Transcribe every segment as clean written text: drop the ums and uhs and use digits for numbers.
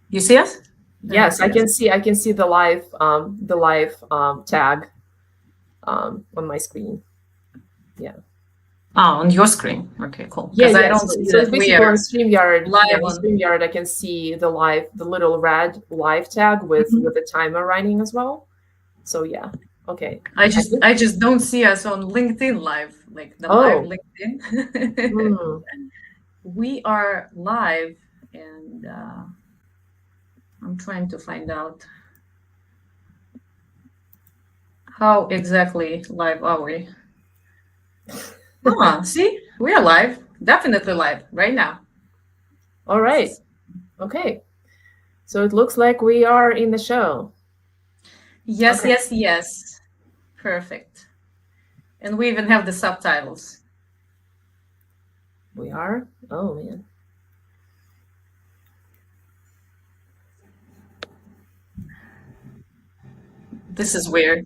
You see us? Yes, I can see. I can see the live tag on my screen. Yeah. Oh, on your screen. Okay, cool. Yeah, Because I yeah. don't So, see so it's that we basically on are StreamYard. Yeah, live on on. StreamYard, I can see the little red live tag with Mhm. the timer running as well. So yeah. Okay. I I just think. I just don't see us on LinkedIn live, like the live Oh. LinkedIn. Hmm. We are live, and I'm trying to find out how exactly live are we. See, we are live, definitely live right now. All This right. is Okay. So it looks like we are in the show. yes, Okay. yes, yes, perfect. And we even have the subtitles. We are. Oh man. This is weird.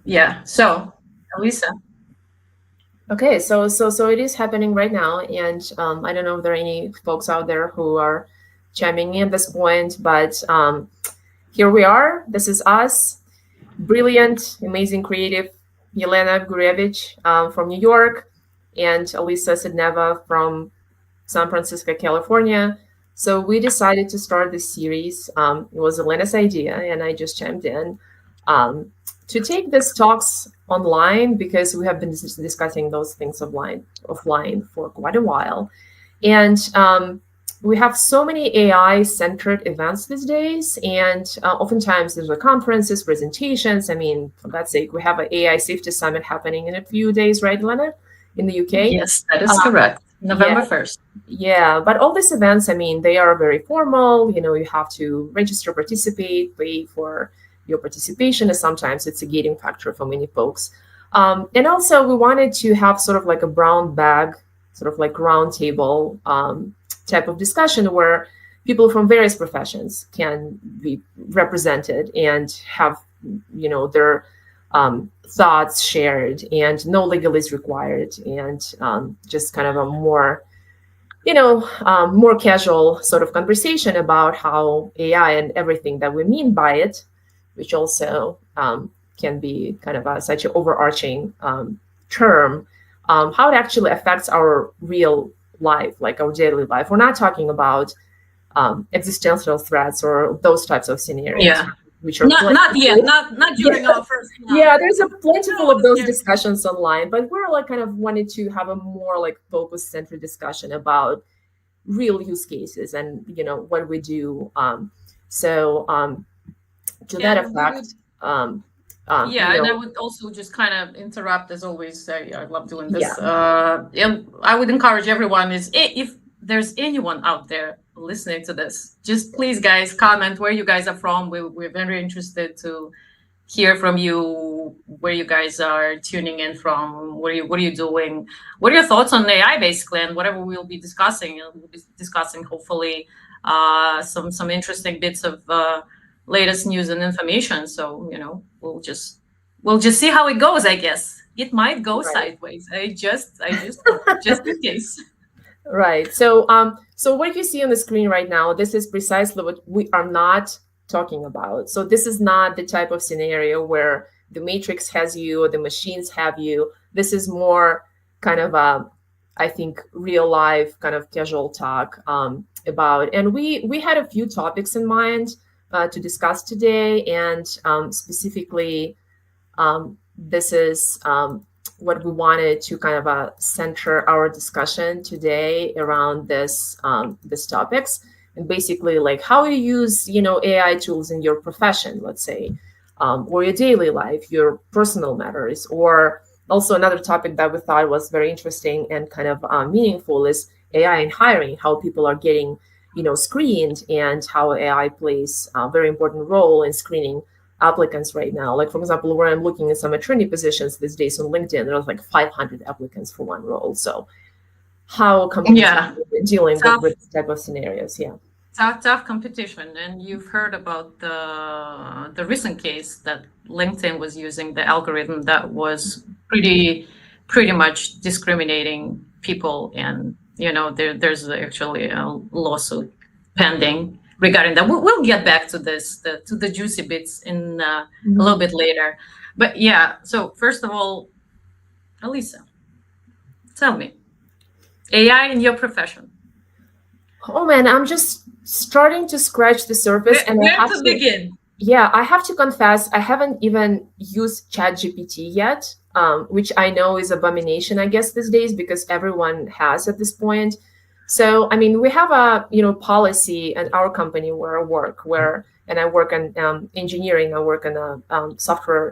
Yeah. So, Elisa, Okay, so it is happening right now, and I don't know if there are any folks out there who are chiming in at this point, but here we are. This is us, brilliant, amazing, creative Yelena Gurevich from New York, and Alisa Sedneva from San Francisco, California. So we decided to start this series. It was Elena's idea, and I just chimed in um, to take these talks online because we have been discussing those things offline for quite a while, and we have so many AI-centered events these days, and oftentimes there's conferences, presentations. I mean, for God's sake, we have an AI Safety Summit happening in a few days, right, Elena, in the UK? yes, that is Uh, correct. yeah, November 1st. yeah, but all these events, I mean, they are very formal. You know, you have to register, participate, pay for your participation, and sometimes it's a gating factor for many folks. And also, we wanted to have sort of like a brown bag, sort of like round table type of discussion where people from various professions can be represented and have, you know, their thoughts shared, and no legal is required, and just kind of a more more casual sort of conversation about how AI and everything that we mean by it, which also can be kind of such an overarching term, how it actually affects our real life, like our daily life. We're not talking about existential threats or those types of scenarios, Yeah. which are Not yet. plentiful. Not Yeah, during our first yeah, month. there's a plentiful No, of those there. discussions online, but we're like kind of wanted to have a more like focus centered discussion about real use cases and what we do. So to that And we would, effect, um, yeah, and I would also just kind of interrupt as always. I love doing yeah, this. And I would encourage everyone is if there's anyone out there listening to this, just please, guys, comment where you guys are from. We're very interested to hear from you, where you guys are tuning in from, what are you doing, what are your thoughts on AI basically, and whatever we'll be discussing. And we'll be discussing hopefully some interesting bits of latest news and information. So we'll just see how it goes. I guess it might go right. sideways. I just hope, just in case. Right. So what you see on the screen right now, this is precisely what we are not talking about. So this is not the type of scenario where the matrix has you or the machines have you. This is more kind of I think, real life kind of casual talk about. And we had a few topics in mind to discuss today, and specifically this is what we wanted to kind of center our discussion today around this topics, and basically like how you use AI tools in your profession, let's say, or your daily life, your personal matters. Or also another topic that we thought was very interesting and kind of meaningful is AI in hiring, how people are getting screened, and how AI plays a very important role in screening applicants right now. Like, for example, where I'm looking at some attorney positions these days on LinkedIn, there's like 500 applicants for one role. So how companies Yeah, are dealing with, tough with this type of scenarios? Yeah. tough competition. And you've heard about the recent case that LinkedIn was using the algorithm that was pretty much discriminating people. And there's actually a lawsuit pending regarding that. We'll get back to this, to the juicy bits in a little bit later. But yeah, so first of all, Elisa, tell me, AI in your profession. Oh man, I'm just starting to scratch the surface, and I Where have to to. begin? Yeah, I have to confess, I haven't even used ChatGPT yet, which I know is abomination, I guess, these days because everyone has at this point. So, I mean, we have a policy at our company where I work, and I work in engineering. I work in a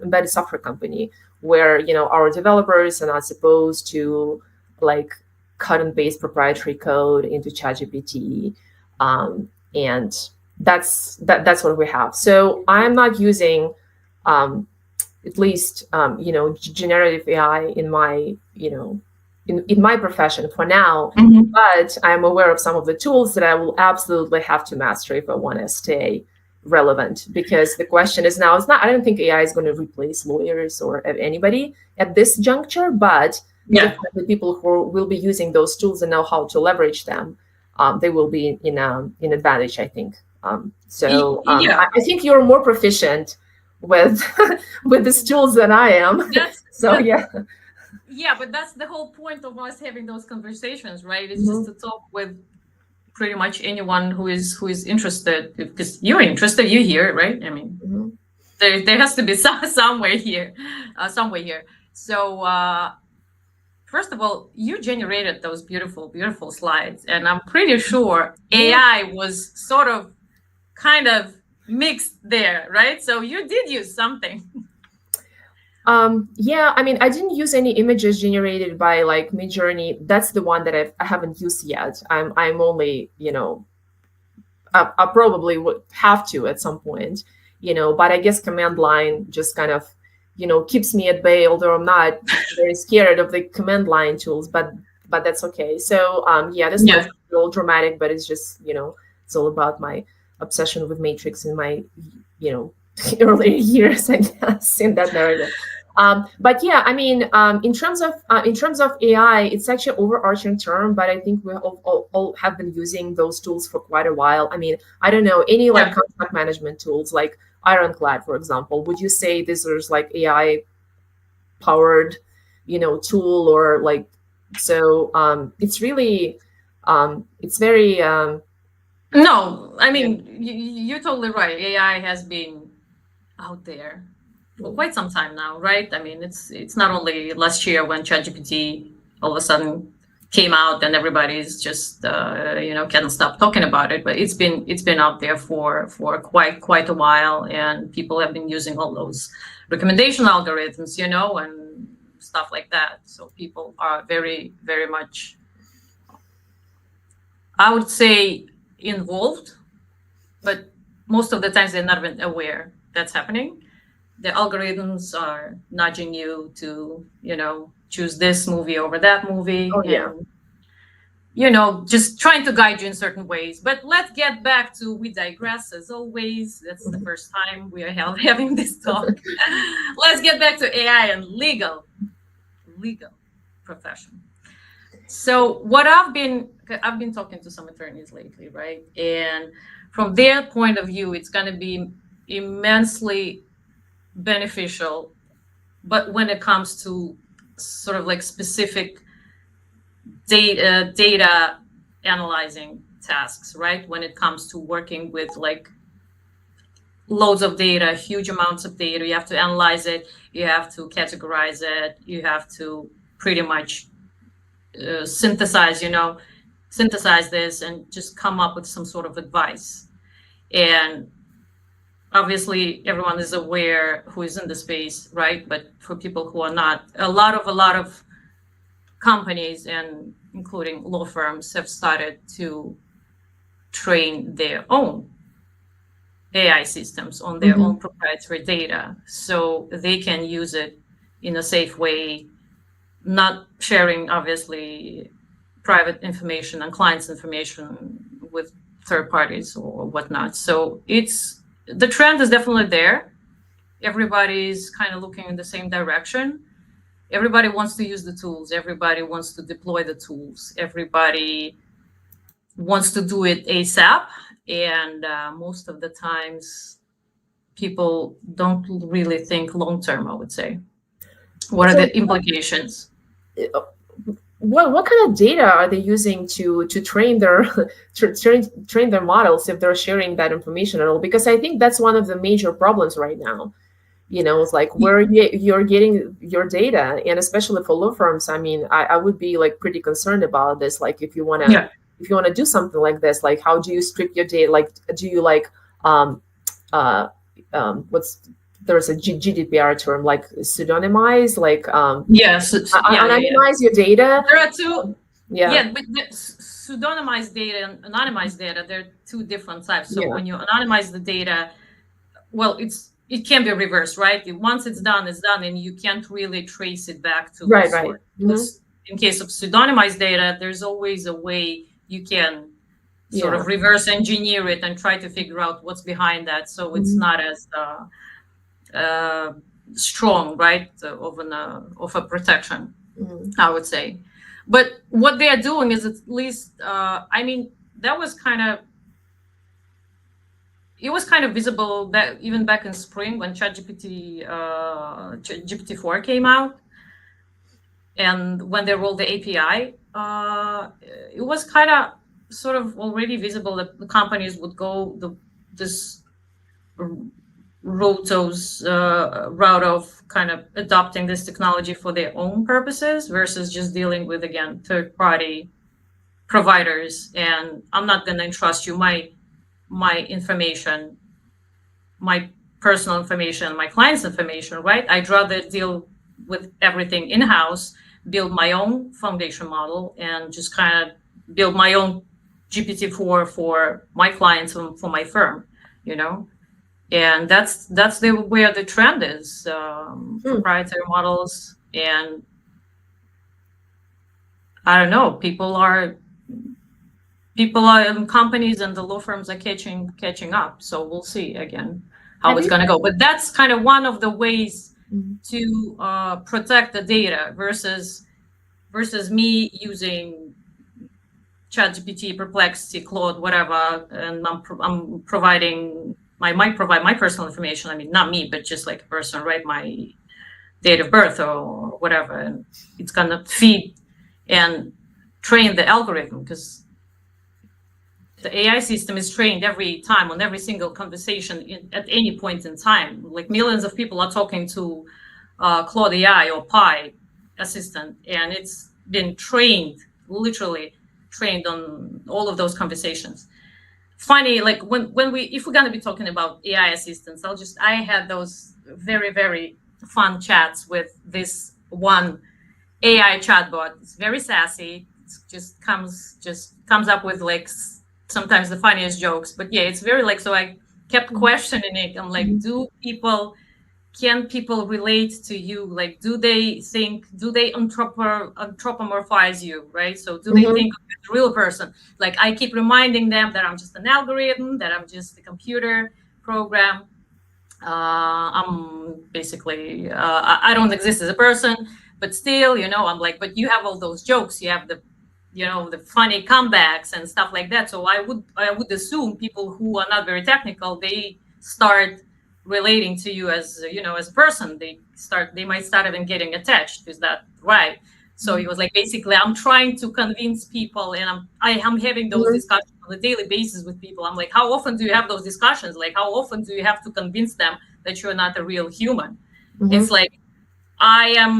embedded software company where our developers are not supposed to like cut and paste proprietary code into ChatGPT, and that's what we have. So I'm not using at least generative AI in my in my profession for now. Mhm. But I'm aware of some of the tools that I will absolutely have to master if I want to stay relevant, because the question is now, it's not, I don't think AI is going to replace lawyers or anybody at this juncture, but Yeah. definitely people who will be using those tools and know how to leverage them, they will be in advantage, I think. Yeah. I think you're more proficient with with these tools than I am. That's So that. yeah. Yeah, but that's the whole point of us having those conversations, right? It's just Mhm. to talk with pretty much anyone who is interested, because you're interested, you hear it, right? I mean, Mhm. there has to be somewhere here, somewhere here. So first of all, you generated those beautiful slides, and I'm pretty sure Yeah. AI was sort of kind of mixed there, right? So you did use something. Yeah, I mean, I didn't use any images generated by like Midjourney. That's the one that I haven't used yet. I'm only, I probably would have to at some point, but I guess command line just kind of, keeps me at bay, although I'm not very scared of the command line tools, but that's okay. So yeah, this might Yeah. be a little dramatic, but it's just, it's all about my obsession with Matrix in my, you know, earlier years, I guess, in that narrative. But yeah, I mean, in terms of AI, it's such an overarching term, but I think we all have been using those tools for quite a while. I mean, I don't know, any like Yeah. contract management tools, like Ironclad, for example. Would you say this is like AI powered, tool, or like so? It's really, it's very, No, I yeah, mean, you're totally right. AI has been out there for quite some time now, right? I mean, it's not only last year when ChatGPT all of a sudden came out and everybody's just can't stop talking about it, but it's been out there for quite a while, and people have been using all those recommendation algorithms, and stuff like that. So people are very, very much, I would say, involved, but most of the times they're not even aware that's happening. The algorithms are nudging you to, choose this movie over that movie, oh yeah. and just trying to guide you in certain ways. But let's get back to, we digress as always. That's the first time we are having this talk. Let's get back to AI and legal profession. So what I've been talking to some attorneys lately, right? And from their point of view, it's going to be immensely beneficial, but when it comes to sort of like specific data analyzing tasks, right? When it comes to working with like loads of data, huge amounts of data, you have to analyze it, you have to categorize it, you have to pretty much synthesize, synthesize this and just come up with some sort of advice. And obviously everyone is aware who is in the space, right? But for people who are not, a lot of companies, and including law firms, have started to train their own AI systems on their Mhm. own proprietary data so they can use it in a safe way, not sharing obviously private information and clients' information with third parties or whatnot. So the trend is definitely there. Everybody's kind of looking in the same direction. Everybody wants to use the tools. Everybody wants to deploy the tools. Everybody wants to do it ASAP. and most of the times people don't really think long term, I would say. What are So the implications? what kind of data are they using to train their train their models if they're sharing that information at all? Because I think that's one of the major problems right now. It's like where you're getting your data, and especially for law firms. I mean, I would be like pretty concerned about this. Like Yeah. if you want to do something like this, like how do you strip your data? Like do you like um uh what's there's a GDPR term, like pseudonymize, like Yes. Yeah. Yeah. Yeah. anonymize your data. There are two. Yeah, Yeah, but the pseudonymized data and anonymized data, they're two different types. So yeah, when you anonymize the data, well, it can be reversed, right? Once it's done, and you can't really trace it back to the right, right. source. Because in case of pseudonymized data, there's always a way you can sort Yeah. of reverse engineer it and try to figure out what's behind that. So it's Mhm. not as uh, strong, right, of a protection, Mhm. I would say. But what they are doing is at least, I mean, that was kind of it was kind of visible back even back in spring when ChatGPT GPT-4 came out, and when they rolled the API, it was kind of sort of already visible that the companies would go this Roto's route of kind of adopting this technology for their own purposes versus just dealing with, again, third party providers. And I'm not going to entrust you my information, my personal information, my client's information, right? I'd rather deal with everything in house, build my own foundation model, and just kind of build my own GPT-4 for my clients and for my firm, you know? And that's the where the trend is, Hmm. proprietary models. And I don't know, and companies and the law firms are catching up. So we'll see again how Have it's you? going to go. But that's kind of one of the ways Mhm. to protect the data versus me using ChatGPT, Perplexity, Claude, whatever, and I'm providing I might provide my personal information. I mean, not me, but just like a person, right? My date of birth or whatever, and it's gonna feed and train the algorithm, because the AI system is trained every time on every single conversation at any point in time. Like millions of people are talking to Claude AI or Pi assistant, and it's been trained, literally trained on all of those conversations. Funny, like when we if we're gonna be talking about AI assistants, I had those very, very fun chats with this one AI chatbot. It's very sassy. It just comes up with like sometimes the funniest jokes. But yeah, it's very like, so I kept questioning it. I'm like, Mhm. can people relate to you? Like, do they anthropomorphize you, right? So do they Mhm. think of you as a real person? Like, I keep reminding them that I'm just an algorithm, that I'm just a computer program. I'm basically, I don't exist as a person, but still, I'm like, but you have all those jokes, you have the funny comebacks and stuff like that. So I would assume people who are not very technical, they start relating to you as a person. They might start even getting attached. Is that right? So it was like, basically, I'm trying to convince people, and I'm having those Mhm. discussions on a daily basis with people. I'm like, how often do you have those discussions? Like, how often do you have to convince them that you're not a real human? It's Mhm. like, I am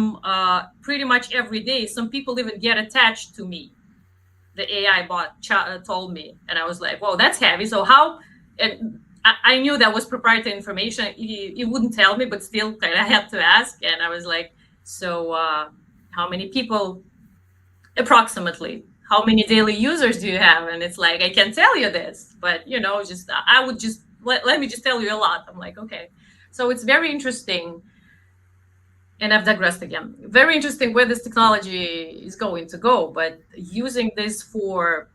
pretty much every day. Some people even get attached to me. The AI bot told me, and I was like, "Whoa, that's heavy." So how? And I knew that was proprietary information. He wouldn't tell me, but still, kind of had to ask. And I was like, "So, how many people approximately? How many daily users do you have?" And it's like, I can tell you this, but just I would just let me just tell you a lot. I'm like, okay. So it's very interesting, and I've digressed again. Very interesting where this technology is going to go, but using this for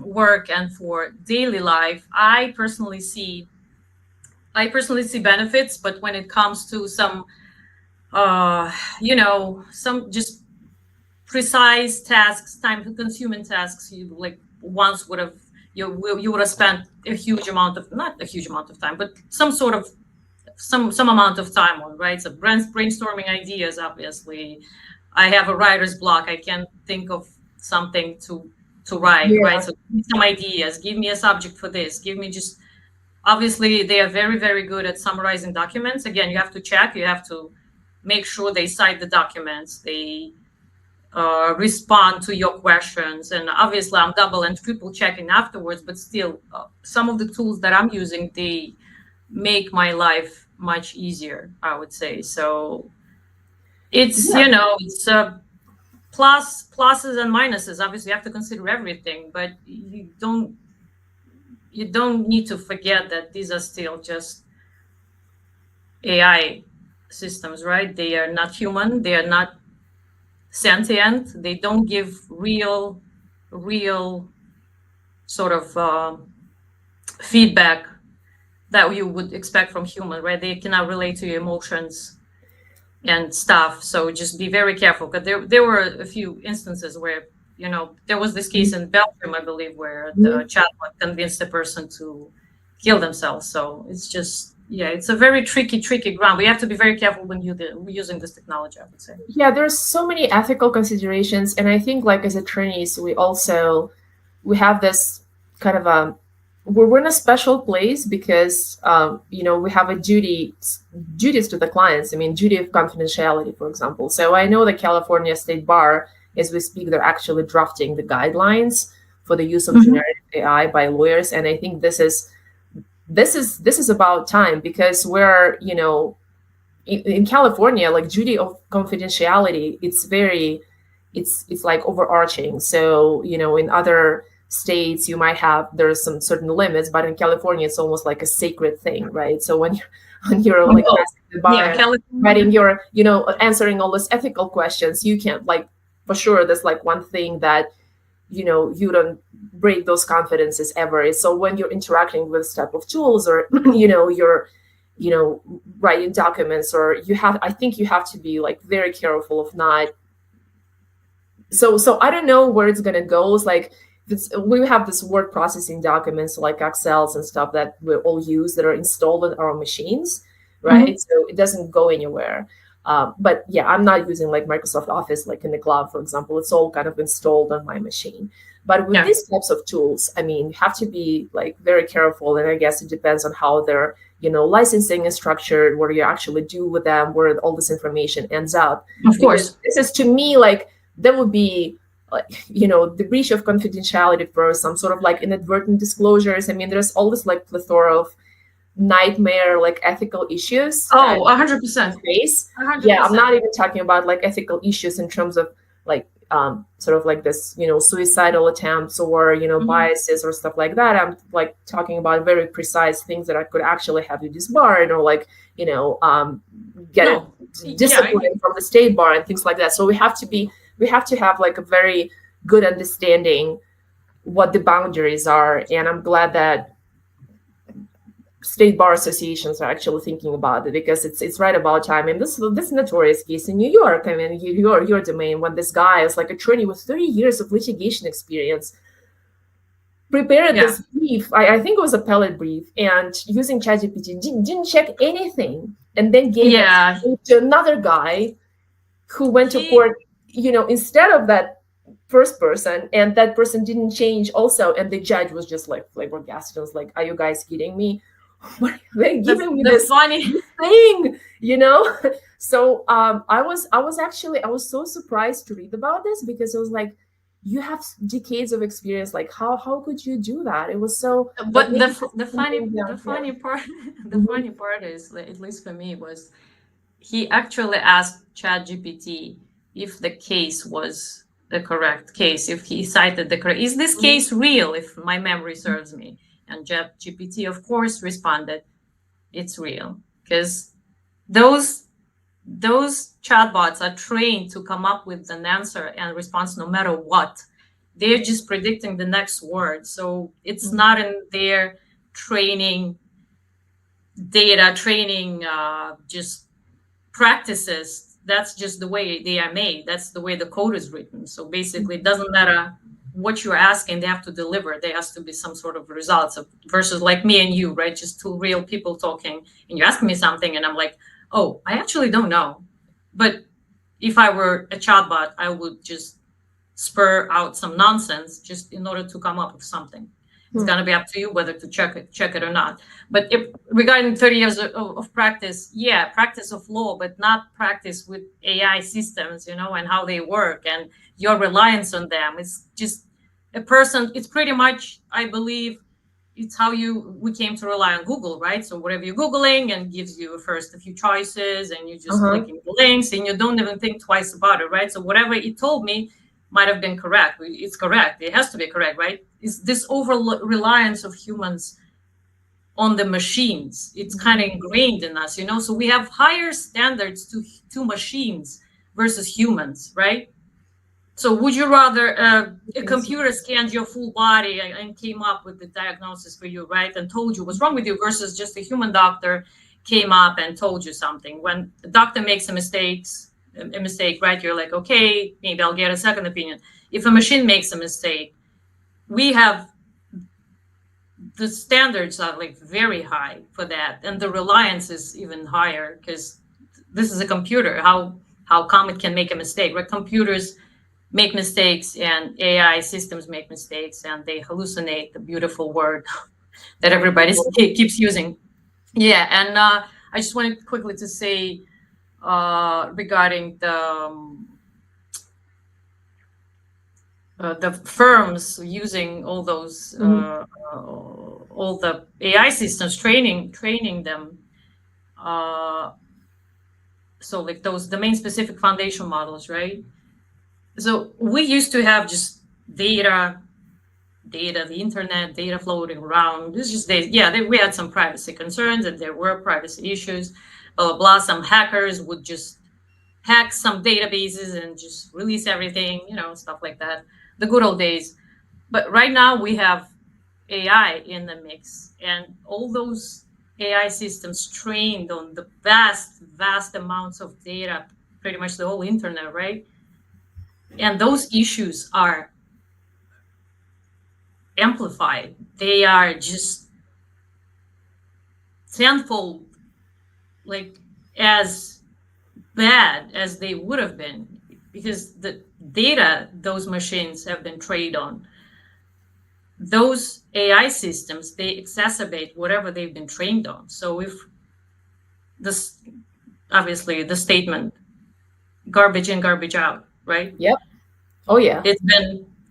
work and for daily life, I personally see benefits. But when it comes to some just precise tasks, time consuming tasks, you like once would have you would have spent a huge amount of, not a huge amount of time, but some sort of some amount of time on, right? So brainstorming ideas, obviously. I have a writer's block. I can't think of something to write, right? Yeah. So give me some ideas, give me a subject for this, give me just, obviously they are very, very good at summarizing documents. Again, you have to check, you have to make sure they cite the documents, they respond to your questions. And obviously I'm double and triple checking afterwards, but still some of the tools that I'm using, they make my life much easier, I would say. So it's, Yeah. it's pluses and minuses. Obviously you have to consider everything, but you don't need to forget that these are still just AI systems, right? They are not human, they are not sentient, they don't give real sort of feedback that you would expect from human, right? They cannot relate to your emotions and stuff. So just be very careful, because there were a few instances where, there was this case in Belgium, I believe, where the Mhm. chatbot convinced the person to kill themselves. So it's just, yeah, it's a very tricky ground. We have to be very careful when using this technology, I would say. Yeah, there's so many ethical considerations, and I think like as attorneys, we have this kind of we're in a special place because we have a duties to the clients. I mean, duty of confidentiality, for example. So I know the California State Bar, as we speak, they're actually drafting the guidelines for the use of Mhm. generative AI by lawyers, and I think this is about time because we're in California, like duty of confidentiality, it's like overarching. So, in other states you might have there's some certain limits, but in California it's almost like a sacred thing, right? So when you're when you're like Oh, passing the bar yeah, and California. writing your, answering all these ethical questions, you can't like for sure there's like one thing that you don't break those confidences ever. So when you're interacting with this type of tools or you're writing documents or I think you have to be like very careful of not. So I don't know where it's going to go. It's like we have this word processing documents like excels and stuff that we all use that are installed in our machines, Mhm. right? So it doesn't go anywhere. But yeah, I'm not using like Microsoft Office like in the cloud, for example. It's all kind of installed on my machine. But with Yeah, these types of tools, I mean, you have to be like very careful. And I guess it depends on how their licensing is structured, what you actually do with them, where all this information ends up. of Because course. this is to me like there would be like the breach of confidentiality for some sort of like inadvertent disclosures. I mean, there's all this like plethora of nightmare like ethical issues that Oh, 100%. face. Yeah, I'm 100%. not even talking about like ethical issues in terms of like sort of like this suicidal attempts or Mhm. biases or stuff like that. I'm like talking about very precise things that I could actually have you disbarred or like get a No. Yeah, discipline from the state bar and things like that. So we have to have like a very good understanding what the boundaries are. And I'm glad that state bar associations are actually thinking about it because it's right about time. And this notorious case in New York, I mean, your domain, when this guy is like attorney with 30 years of litigation experience prepared yeah. this brief. I think it was appellate brief, and using ChatGPT didn't check anything, and then gave it Yeah. to another guy who went to He court, instead of that first person, and that person didn't change also, and the judge was just like flabbergasted. Was like, "Are you guys kidding me? They're the giving me the funny this thing?" So I was so surprised to read about this because it was like, you have decades of experience. Like, how could you do that? It was so like but maybe just the funny thinking, the yeah. funny part the Mhm. funny part is, at least for me, was he actually asked ChatGPT if the case was the correct case, if he cited the correct, is this Mhm. case real, if my memory serves me? And ChatGPT, of course, responded, it's real. Because those those chatbots are trained to come up with an answer and response no matter what. They're just predicting the next word. So it's not in their training data, training just practices. That's just the way they are made. That's the way the code is written. So basically, it doesn't matter what you're asking, they have to deliver. There has to be some sort of results of, versus like me and you, right? Just two real people talking, and you're asking me something, and I'm like, oh, I actually don't know. But if I were a chatbot, I would just spur out some nonsense just in order to come up with something. It's Hmm. going to be up to you whether to check it or not. But if, regarding 30 years of practice, yeah, practice of law, but not practice with AI systems, and how they work and your reliance on them. It's just a person. It's pretty much, I believe, it's how we came to rely on Google, right? So whatever you're Googling and gives you first a few choices and you just Uh-huh. clicking the links and you don't even think twice about it, right? So whatever it told me might have been correct. It's correct. It has to be correct, right? It's this over reliance of humans on the machines. It's kind of ingrained in us, So we have higher standards to machines versus humans, right? So would you rather a Yes. computer scanned your full body and came up with the diagnosis for you, right? And told you what's wrong with you versus just a human doctor came up and told you something. When the doctor makes a mistake, right? You're like, okay, maybe I'll get a second opinion. If a machine makes a mistake, we have the standards are like very high for that. And the reliance is even higher because this is a computer. How come it can make a mistake, right? Computers make mistakes and AI systems make mistakes and they hallucinate, the beautiful word that Right. everybody keeps using. Yeah, and I just wanted quickly to say regarding the firms using all those Mhm. all the AI systems, training them. Uh, so like those domain specific foundation models, right? So we used to have just data, the internet, data floating around. It's just we had some privacy concerns and there were privacy issues, blah, blah, blah. Some hackers would just hack some databases and just release everything, stuff like that. The good old days. But right now we have AI in the mix and all those AI systems trained on the vast, vast amounts of data, pretty much the whole internet, right? And those issues are amplified. They are just tenfold like as bad as they would have been because the data those machines have been trained on, those AI systems, they exacerbate whatever they've been trained on. So if this, obviously the statement garbage in, garbage out, right? Yep. Oh yeah.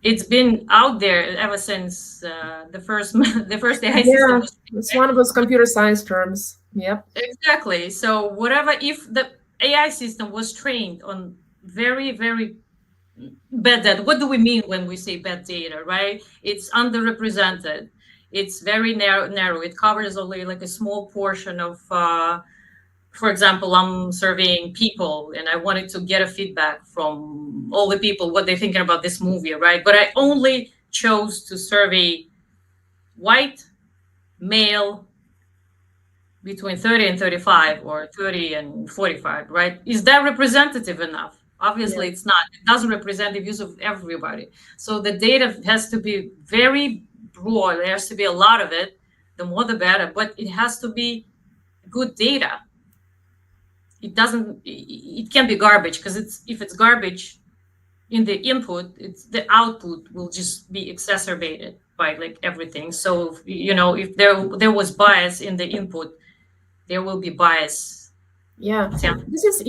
It's been out there ever since the first the first AI system Yeah. was It's trained, one of those computer science terms. Yep. right? Exactly. So whatever, if the AI system was trained on very, very bad data. What do we mean when we say bad data, right? It's underrepresented. It's very narrow. It covers only like a small portion of, for example, I'm surveying people and I wanted to get a feedback from all the people, what they're thinking about this movie, right? But I only chose to survey white, male, between 30 and 35 or 30 and 45, right? Is that representative enough? Yeah. Obviously, it's not. It doesn't represent the views of everybody. So the data has to be very broad. There has to be a lot of it. The more, the better. But it has to be good data. It doesn't. It can be garbage because if it's garbage in the input, it's the output will just be exacerbated by like everything. So if there was bias in the input, there will be bias. Yeah. Yeah. This is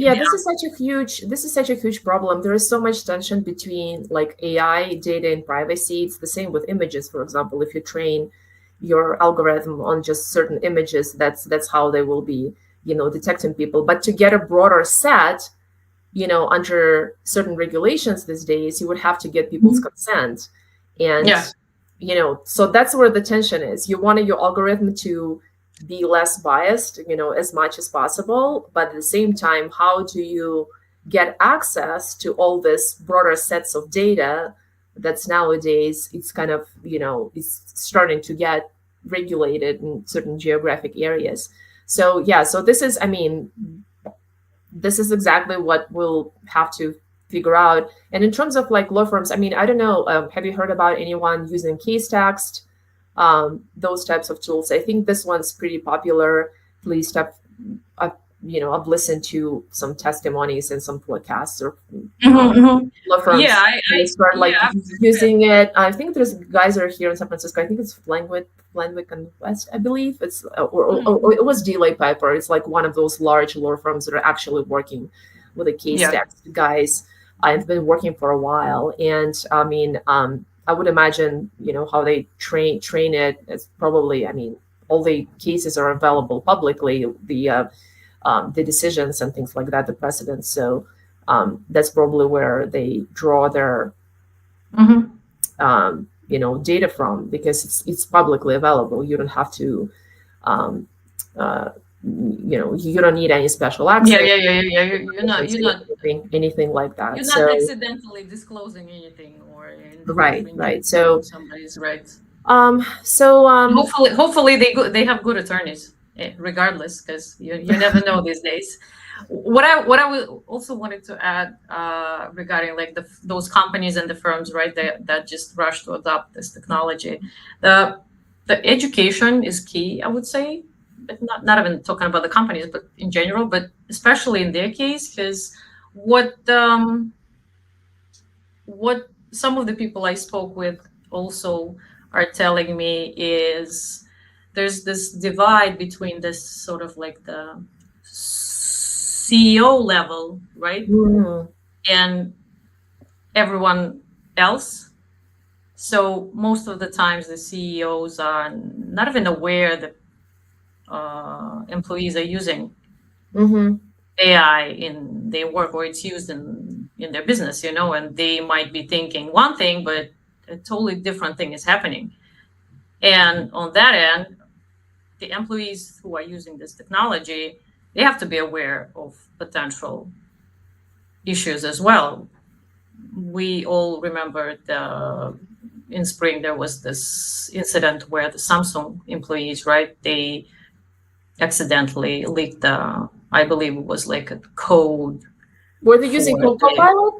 such a huge problem. There is so much tension between like AI, data, and privacy. It's the same with images, for example. If you train your algorithm on just certain images, that's how they will be, detecting people. But to get a broader set, under certain regulations these days, you would have to get people's consent. And, Yeah. so that's where the tension is. You want your algorithm to be less biased, as much as possible. But at the same time, how do you get access to all this broader sets of data that's nowadays, it's kind of, it's starting to get regulated in certain geographic areas. So, yeah, so this is, I mean, this is exactly what we'll have to figure out. And in terms of like law firms, I mean, I don't know, have you heard about anyone using case text, those types of tools? I think this one's pretty popular. At least I've I've listened to some testimonies and some podcasts or law Yeah, firms. They start yeah, like I've heard that. using it. I think there's guys are here in San Francisco. I think it's Landwick and West, I believe. It's or Mhm. it was Delay Piper. It's like one of those large law firms that are actually working with the case Yeah. text guys. I've been working for a while, and I mean, I would imagine how they train it. It's probably, I mean, all the cases are available publicly. The decisions and things like that, the precedents. So that's probably where they draw their Hmm. data from, because it's publicly available. You don't have to um, uh, you don't need any special Yeah, access, yeah, yeah, yeah, yeah. anything like that. You're not So accidentally disclosing anything or infringing right. on So somebody's rights. um so um Hopefully they have good attorneys, regardless, because you never know these days. What I also wanted to add, regarding like those companies and the firms, right, that just rush to adopt this technology, the the education is key, I would say, but not even talking about the companies, but in general, but especially in their case, because what what some of the people I spoke with also are telling me is there's this divide between this sort of like the CEO level, right? mm, And everyone else. So most of the times the CEOs are not even aware that employees are using mhm. AI in their work, or it's used in their business, and they might be thinking one thing, but a totally different thing is happening. And on that end, the employees who are using this technology, they have to be aware of potential issues as well. We all remember in spring there was this incident where the Samsung employees, right, they accidentally leaked I believe it was like a code Were they using for the. Copilot?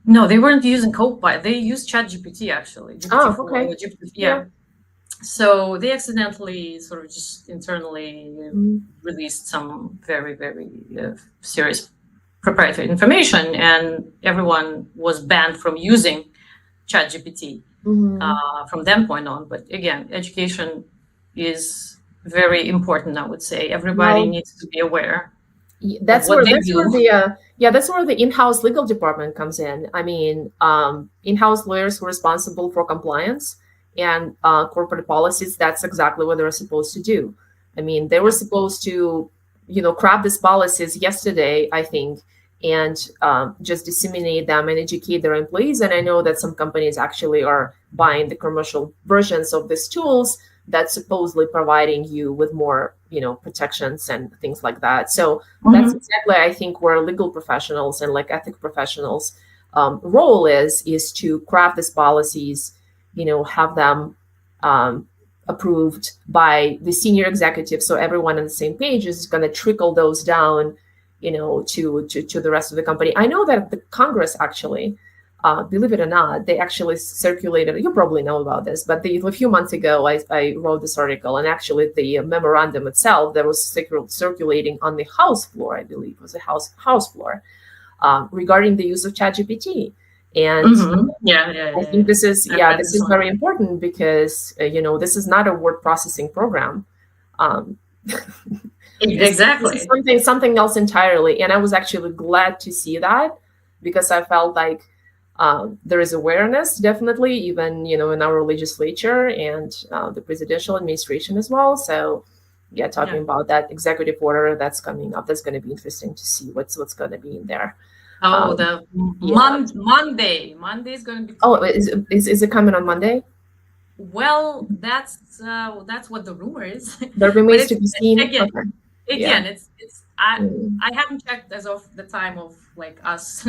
No, they weren't using Copilot. They used ChatGPT, actually, Oh, GPT-4 okay. or GPT. Yeah. Yeah. So they accidentally sort of just internally Mhm. released some very, very serious proprietary information, and everyone was banned from using ChatGPT Mhm. from that point on. But again, education is very important, I would say. Everybody Well, needs to be aware of that's what where they do. that's where the in-house legal department comes in. I mean, in-house lawyers who are responsible for compliance and corporate policies. That's exactly what they're supposed to do. I mean, they were Yeah. supposed to craft these policies yesterday, I think, and just disseminate them and educate their employees. And I know that some companies actually are buying the commercial versions of these tools that's supposedly providing you with more protections and things like that. So that's Hmm. exactly, I think, where legal professionals and like ethic professionals role is to craft these policies, have them um, approved by the senior executive, so everyone on the same page is going to trickle those down to the rest of the company. I know that the Congress actually, believe it or not, they actually circulated. You probably know about this, but a few months ago, I wrote this article, and actually the memorandum itself that was circulating on the House floor, I believe, was the House floor, regarding the use of ChatGPT. And Yeah, yeah, I yeah, think yeah. I've read this this is one. very important because this is not a word processing program. Um, this is Exactly. something else entirely, and I was actually glad to see that, because I felt like there is awareness, definitely, even in our legislature and the presidential administration as well. So yeah, talking Yeah. about that executive order that's coming up, that's going to be interesting to see what's going to be in there. Oh, um, the yeah. Monday. Monday is going to be Oh, crazy. is it coming on Monday? Well, that's what the rumor is. That But remains it's to be seen. again, Okay. Yeah. again, it's Mm. I haven't checked as of the time of like us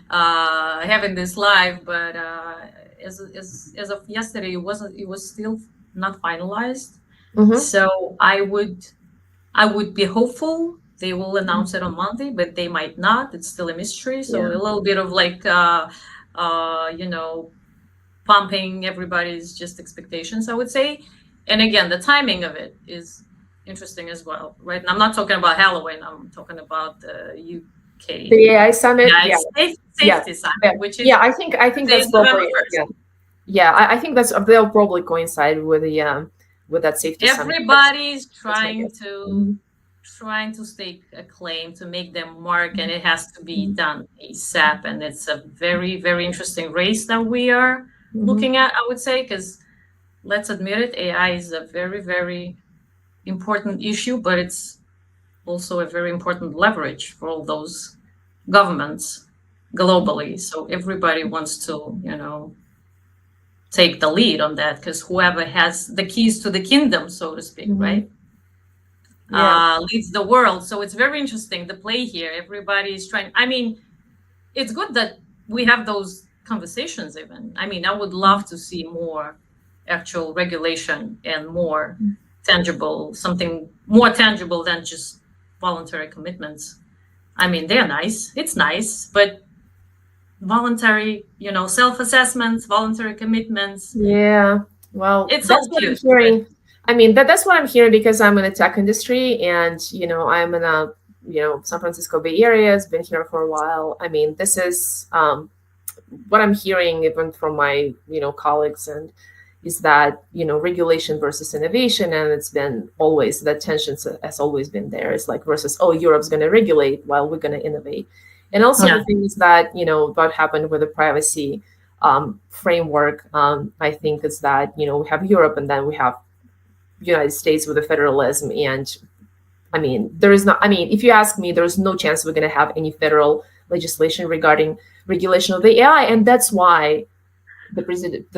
having this live, but as of yesterday, it was still not finalized. Mm-hmm. So I would be hopeful they will announce it on Monday, but they might not. It's still a mystery. So Yeah. a little bit of like, pumping everybody's just expectations, I would say. And again, the timing of it is interesting as well, right? And I'm not talking about Halloween. I'm talking about the UK The AI summit. United Yeah. States Yeah. Safety Summit, Yeah. which is Yeah. I think today that's is November probably, 1st. yeah. Yeah. I think that's, they'll probably coincide with the with that safety summit. Everybody's That's my trying guess. to Mhm. stake a claim to make them mark, and it has to be Mhm. done ASAP. And it's a very, very interesting race that we are Mhm. looking at, I would say, because let's admit it, AI is a very, very important issue, but it's also a very important leverage for all those governments globally. So everybody wants to, take the lead on that, because whoever has the keys to the kingdom, so to speak, Mhm. right, Yeah. leads the world. So it's very interesting, the play here. Everybody is trying. I mean, it's good that we have those conversations even. I mean, I would love to see more actual regulation and more tangible, something more tangible than just voluntary commitments. I mean, they're nice. It's nice, but voluntary, self-assessments, voluntary commitments, Yeah. Well, it's that's all what I'm cute, but hearing. I mean, that's what I'm hearing because I'm in the tech industry and, I'm in a, San Francisco Bay Area. Has been here for a while. I mean, this is what I'm hearing even from my, colleagues, and is that, regulation versus innovation. And it's been always, that tension has always been there. It's like versus, oh, Europe's going to regulate while we're going to innovate. And also yeah, the thing is that, what happened with the privacy framework, I think is that, we have Europe and then we have United States with the federalism. And I mean, there is not, I mean, if you ask me, there's no chance we're going to have any federal legislation regarding regulation of the AI. And that's why the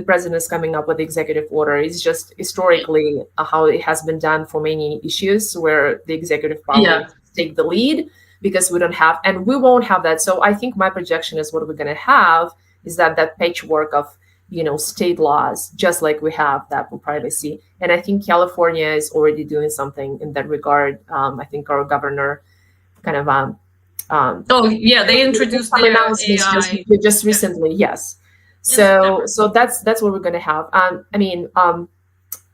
president is coming up with the executive order. It's just historically how it has been done for many issues where the executive power yeah, is to take the lead, because we don't have, and we won't have that. So I think my projection is what we're going to have is that patchwork of, state laws, just like we have that for privacy. And I think California is already doing something in that regard. I think our governor kind of um, oh yeah, they made introduced some their announcements just AI, just yeah, recently. Yes. in So September. so that's what we're gonna have. I mean,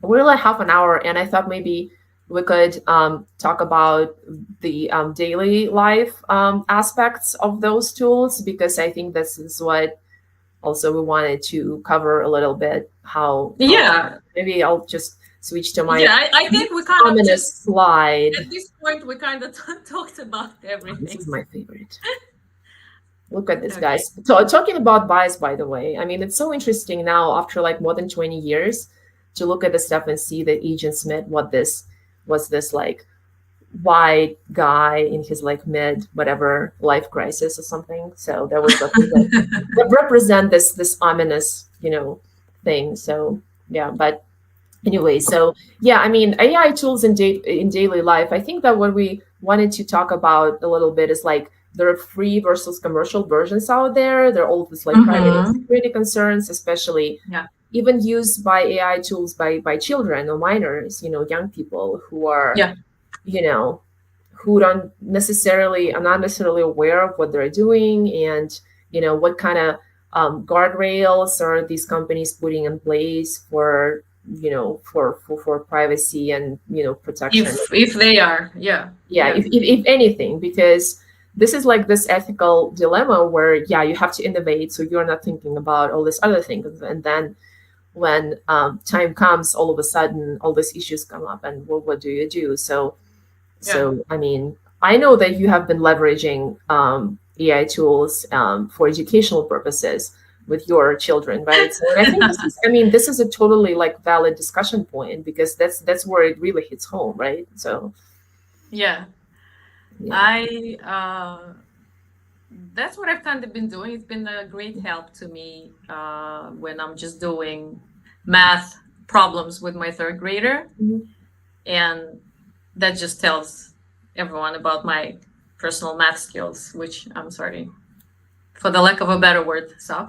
we're like half an hour, and I thought maybe we could talk about the daily life aspects of those tools, because I think this is what also we wanted to cover a little bit. How Yeah, maybe I'll just switch to my yeah, I think we kind of ominous just, slide. at this point, we kind of talked about Oh, this everything. is my favorite. Look at this, Okay. guys. So talking about bias, by the way, I mean, it's so interesting now after like more than 20 years to look at the stuff and see that Agent Smith, what this was, this like white guy in his like mid whatever life crisis or something. So that was represent this ominous, thing. So yeah, but anyway, so yeah, I mean, AI tools in daily life. I think that what we wanted to talk about a little bit is like there are free versus commercial versions out there. There are all this like private and Mm-hmm. security concerns, especially Yeah. even used by AI tools by children or minors, young people who are, Yeah. you know, who don't necessarily are not necessarily aware of what they're doing, and what kind of guardrails are these companies putting in place for for privacy and protection. If they are, yeah, Yeah, yeah, if anything, because this is like this ethical dilemma where yeah, you have to innovate, so you're not thinking about all these other things, and then when time comes, all of a sudden all these issues come up, and what do you do? So yeah, I mean, I know that you have been leveraging AI tools for educational purposes with your children, right? So, and I think this is, I mean, this is a totally like valid discussion point, because that's where it really hits home, right? So, yeah. yeah. I That's what I've kind of been doing. It's been a great help to me when I'm just doing math problems with my third grader, Mhm. and that just tells everyone about my personal math skills, which I'm sorry for the lack of a better word, suck.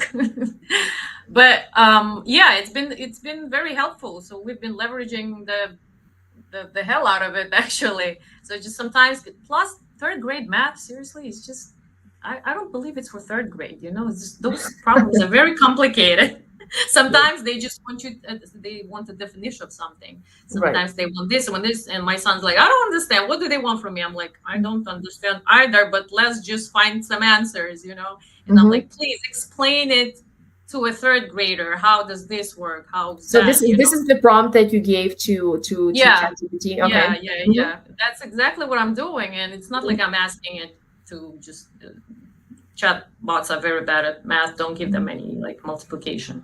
But yeah, it's been very helpful. So we've been leveraging the hell out of it actually. So just sometimes, plus third grade math, seriously, it's just I don't believe it's for third grade. It's just, those problems are very complicated. Sometimes they just want they want a definition of something. Right. Sometimes they want this, and my son's like, I don't understand. What do they want from me? I'm like, I don't understand either, but let's just find some answers. And I'm Hmm. like, please explain it to a third grader. How does this work? How's So that? this is the prompt that you gave to Yeah, ChatGPT. Okay. yeah, yeah, Hmm. yeah. That's exactly what I'm doing, and it's not like I'm asking it to just. Chat bots are very bad at math. Don't give them any like multiplication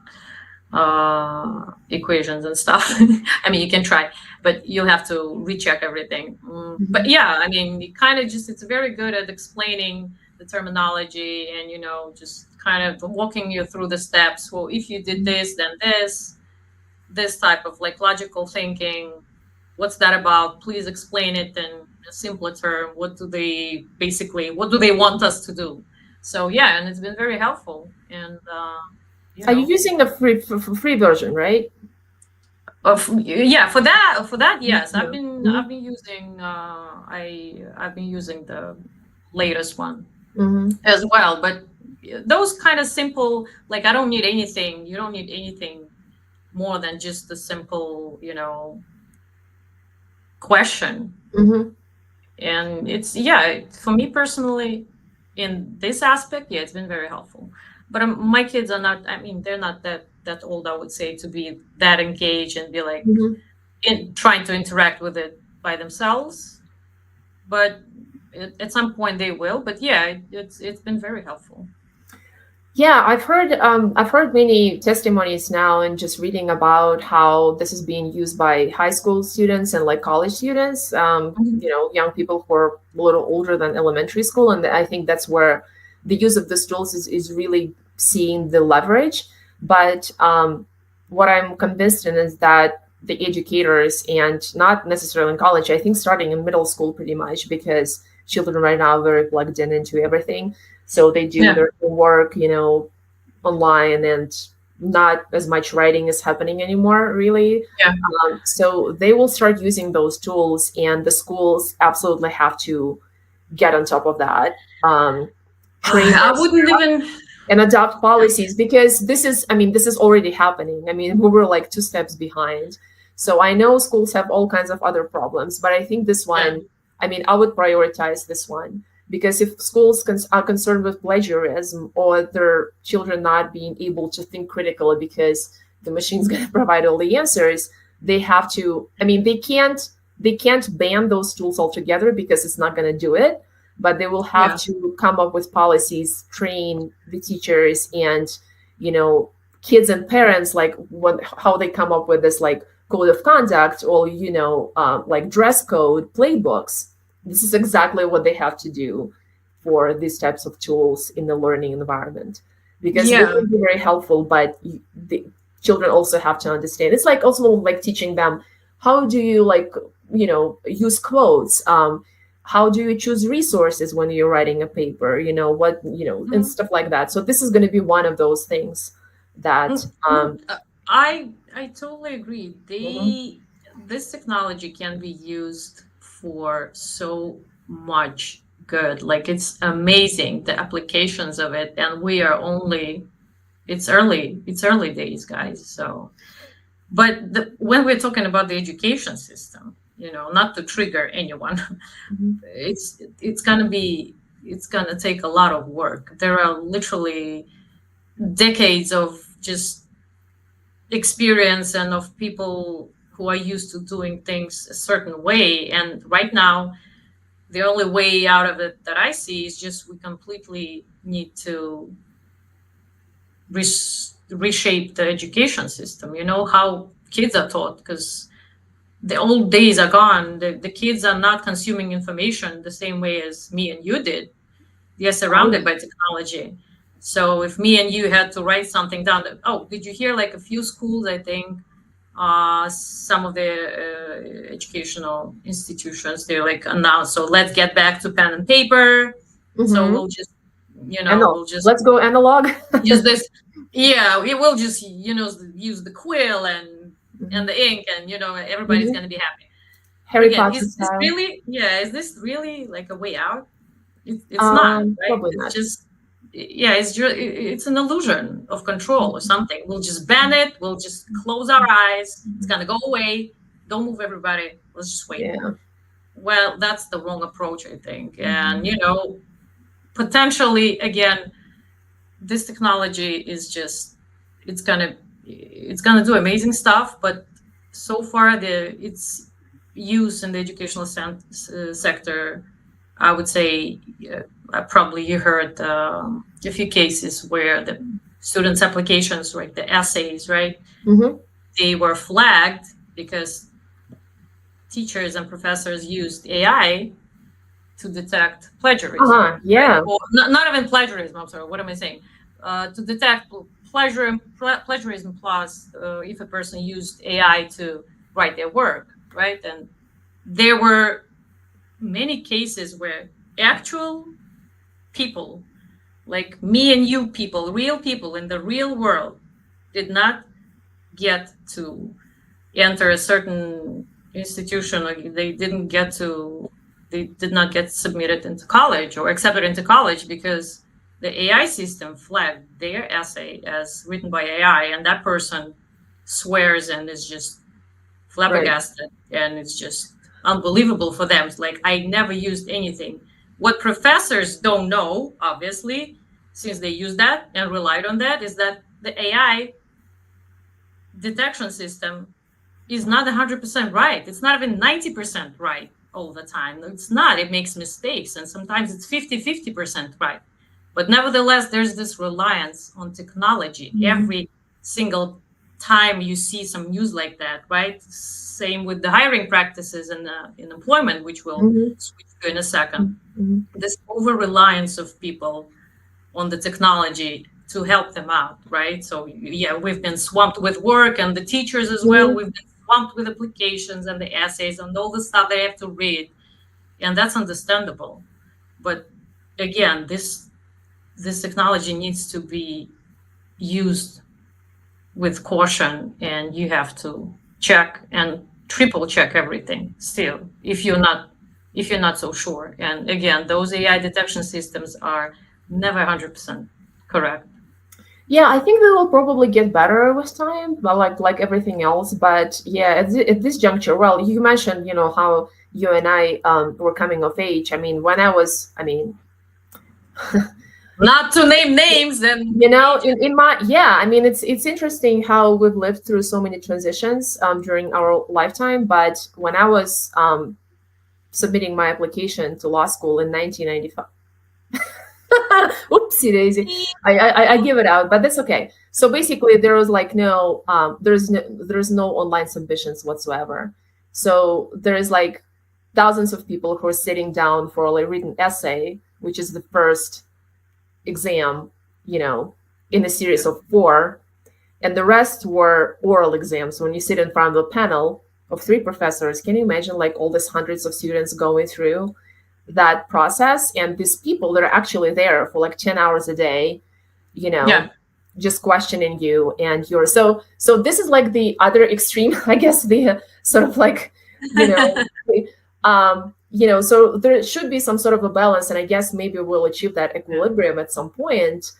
equations and stuff. I mean, you can try, but you'll have to recheck everything. But Hmm. yeah, I mean, it kind of just it's very good at explaining the terminology and just kind of walking you through the steps. Well, if you did this, then this type of like logical thinking. What's that about? Please explain it in a simpler term. What do they want us to do? So yeah, and it's been very helpful. And you Are you know, using the free version, right? yeah, for that, yes, I've Mhm. been Mhm. I've been using I've been using the latest one Mhm. as well. But those kind of simple, like I don't need anything. You don't need anything more than just a simple, question. Mhm. And it's, yeah, for me personally, in this aspect, yeah, it's been very helpful. But my kids are not, I mean, they're not that old, I would say, to be that engaged and be like Mhm. trying to interact with it by themselves. But at some point they will. But yeah, it's been very helpful. Yeah, I've heard many testimonies now and just reading about how this is being used by high school students and like college students, Mhm. young people who are a little older than elementary school. And I think that's where the use of these tools is really seeing the leverage. But what I'm convinced in is that the educators, and not necessarily in college, I think starting in middle school pretty much, because children right now are very plugged in into everything, so they do Yeah, their homework, online, and not as much writing is happening anymore, really. yeah. So they will start using those tools, and the schools absolutely have to get on top of that. Train I their wouldn't staff even. and adopt policies, because this is already happening. I mean, we were like two steps behind. So I know schools have all kinds of other problems, but I think this Yeah, one, I mean, I would prioritize this one, because if schools are concerned with plagiarism or their children not being able to think critically because the machine's going to provide all the answers, they have to, I mean, they can't ban those tools altogether because it's not going to do it, but they will have yeah, to come up with policies, train the teachers, and you know kids and parents, like how they come up with this like code of conduct, or like dress code playbooks. This is exactly what they have to do for these types of tools in the learning environment, because they yeah. can be very helpful, but the children also have to understand. It's like also like teaching them, how do you like use quotes, how do you choose resources when you're writing a paper, what and Mhm. stuff like that. So this is going to be one of those things that I totally agree. mhm, This technology can be used for so much good. Like it's amazing the applications of it, and we are only it's early days, guys. So, but when we're talking about the education system, not to trigger anyone, mhm, it's gonna take a lot of work. There are literally decades of just experience and of people who are used to doing things a certain way. And right now, the only way out of it that I see is just we completely need to reshape the education system. How kids are taught, because the old days are gone. The kids are not consuming information the same way as me and you did. They're surrounded right. by technology. So if me and you had to write something down, oh, did you hear like a few schools, I think, some of the educational institutions, they're like announced, so let's get back to pen and paper. So Hmm. we'll just, And no, we'll just let's go analog. use this. Yeah, we will just, use the quill and Hmm. the ink, and everybody's Hmm. going to be happy. Harry again, Potter is this style. really, yeah, is this really like a way out? It's not, right? Probably It's not. just, yeah, it's an illusion of control or something. We'll just ban it. We'll just close our eyes. It's gonna go away. Don't move, everybody. Let's just wait. Yeah. Well, that's the wrong approach, I think. And, potentially, again, this technology is just, it's gonna it's gonna do amazing stuff, but so far its use in the educational sector, I would say, probably you heard a few cases where the students' applications, right, the essays, right, Mm-hmm. they were flagged because teachers and professors used AI to detect plagiarism, Uh-huh. right? Yeah. Or not even plagiarism. I'm sorry. What am I saying? To detect plagiarism plus if a person used AI to write their work, right? And there were many cases where actual people, like me and you people, real people in the real world, did not get to enter a certain institution, or they did not get submitted into college or accepted into college because the AI system flagged their essay as written by AI, and that person swears and is just Right. flabbergasted, and it's just unbelievable for them. It's like, I never used anything. What professors don't know, obviously, since they use that and relied on that, is that the AI detection system is not 100% right. It's not even 90% right all the time. It's not. It makes mistakes, and sometimes it's 50% right. But nevertheless, there's this reliance on technology. Mm-hmm. Every single time you see some news like that, right? Same with the hiring practices and in employment, which we'll Mm-hmm. switch to in a second. Mm-hmm. This over reliance of people on the technology to help them out, right? So yeah, we've been swamped with work, and the teachers as well. Mm-hmm. We've been swamped with applications and the essays and all the stuff they have to read, and that's understandable. But again, this technology needs to be used with caution, and you have to check and triple check everything still if you're not so sure. And again, those AI detection systems are never 100% correct. Yeah, I think they will probably get better with time, but like everything else. But yeah, at this juncture, well, you mentioned, how you and I were coming of age. I mean, when I was, I mean, Not to name names and ages. in my, yeah, I mean, it's interesting how we've lived through so many transitions during our lifetime. But when I was submitting my application to law school in 1995. Oopsie daisy. I give it out, but that's okay. So basically, there was like there's no online submissions whatsoever. So there's like thousands of people who are sitting down for a written essay, which is the first exam, in a series of four, and the rest were oral exams. When you sit in front of a panel of three professors, can you imagine like all these hundreds of students going through that process, and these people that are actually there for like 10 hours a day, Yeah. just questioning you, and you're so this is like the other extreme, I guess, the sort of like, so there should be some sort of a balance, and I guess maybe we'll achieve that equilibrium at some point,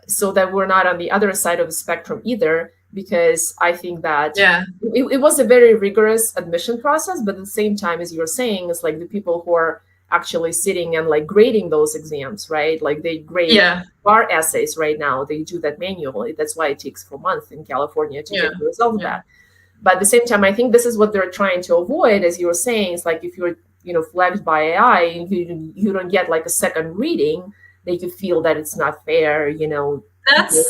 so that we're not on the other side of the spectrum either, because I think that Yeah. it was a very rigorous admission process, but at the same time, as you're saying, it's like the people who are actually sitting and like grading those exams, right? Like they grade Yeah. bar essays right now. They do that manually. That's why it takes 4 months in California to Yeah. get the result of Yeah. that. But at the same time, I think this is what they're trying to avoid, as you were saying. It's like if you're, flagged by AI, you don't get like a second reading, they could feel that it's not fair, people